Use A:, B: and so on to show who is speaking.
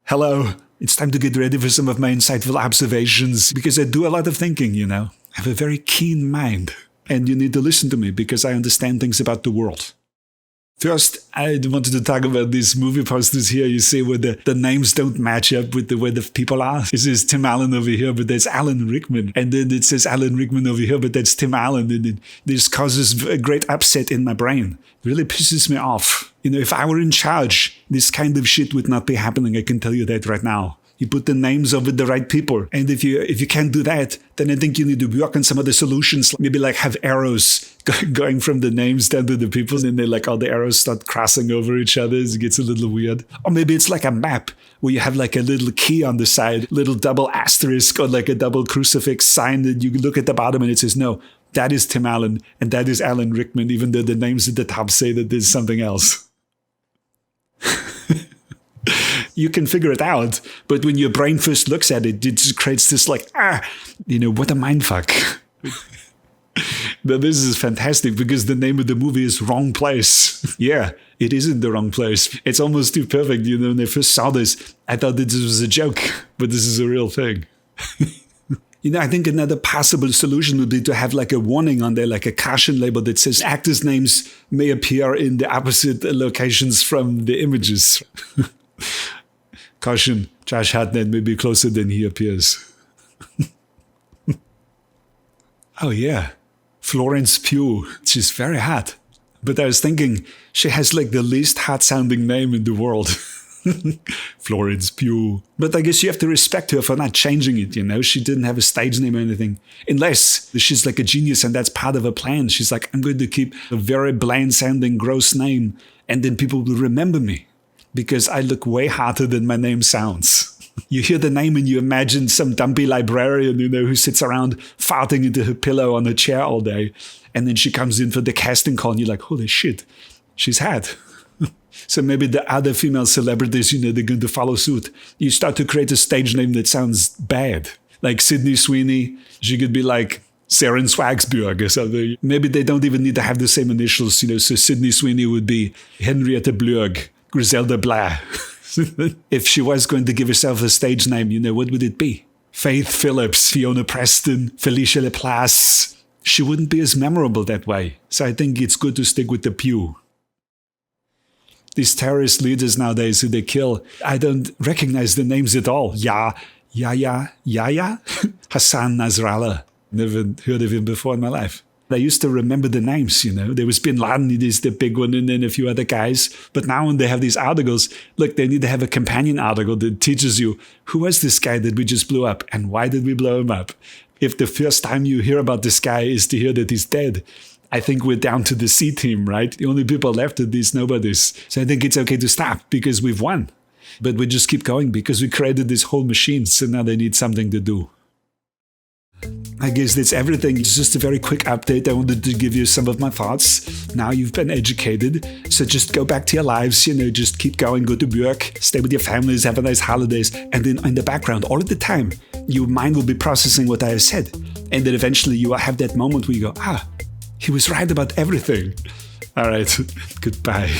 A: Hello. It's time to get ready for some of my insightful observations because I do a lot of thinking, you know. I have a very keen mind. And you need to listen to me because I understand things about the world. First, I wanted to talk about these movie posters here, you see, where the names don't match up with the way the people are. It says Tim Allen over here, but that's Alan Rickman. And then it says Alan Rickman over here, but that's Tim Allen. And this causes a great upset in my brain. It really pisses me off. You know, if I were in charge, this kind of shit would not be happening. I can tell you that right now. You put the names over the right people. And if you can't do that, then I think you need to work on some of the solutions. Maybe like have arrows going from the names down to the people. And then like all the arrows start crossing over each other. It gets a little weird. Or maybe it's like a map where you have like a little key on the side, little double asterisk or like a double crucifix sign that you look at the bottom and it says, no, that is Tim Allen and that is Alan Rickman, even though the names at the top say that there's something else. You can figure it out, but when your brain first looks at it, it just creates this like, what a mindfuck. Now this is fantastic because the name of the movie is Wrong Place. Yeah, it isn't the wrong place. It's almost too perfect. You know, when I first saw this, I thought that this was a joke, but this is a real thing. You know, I think another possible solution would be to have like a warning on there, like a caution label that says actors' names may appear in the opposite locations from the images. Caution, Josh Hartnett may be closer than he appears. Oh yeah, Florence Pugh. She's very hot. But I was thinking, she has like the least hot-sounding name in the world. Florence Pugh. But I guess you have to respect her for not changing it, you know? She didn't have a stage name or anything. Unless she's like a genius and that's part of her plan. She's like, I'm going to keep a very bland-sounding, gross name and then people will remember me. Because I look way hotter than my name sounds. You hear the name and you imagine some dumpy librarian, you know, who sits around farting into her pillow on a chair all day. And then she comes in for the casting call and you're like, holy shit, she's hot. So maybe the other female celebrities, you know, they're going to follow suit. You start to create a stage name that sounds bad. Like Sydney Sweeney, she could be like Saren Swagsburg or something. Maybe they don't even need to have the same initials, you know, so Sydney Sweeney would be Henrietta Blurg. Griselda Blah. If she was going to give herself a stage name, you know, what would it be? Faith Phillips, Fiona Preston, Felicia Laplace. She wouldn't be as memorable that way. So I think it's good to stick with the Pew. These terrorist leaders nowadays who they kill, I don't recognize the names at all. Yahya, Hassan Nasrallah. Never heard of him before in my life. I used to remember the names, you know. There was Bin Laden, it is the big one, and then a few other guys. But now when they have these articles, look, they need to have a companion article that teaches you, who was this guy that we just blew up, and why did we blow him up? If the first time you hear about this guy is to hear that he's dead, I think we're down to the C team, right? The only people left are these nobodies. So I think it's okay to stop because we've won. But we just keep going because we created this whole machine, so now they need something to do. I guess that's everything. It's just a very quick update. I wanted to give you some of my thoughts. Now you've been educated, so just go back to your lives, you know, just keep going, go to work, stay with your families, have a nice holidays, and then in the background, all of the time, your mind will be processing what I have said. And then eventually you will have that moment where you go, he was right about everything. All right, goodbye.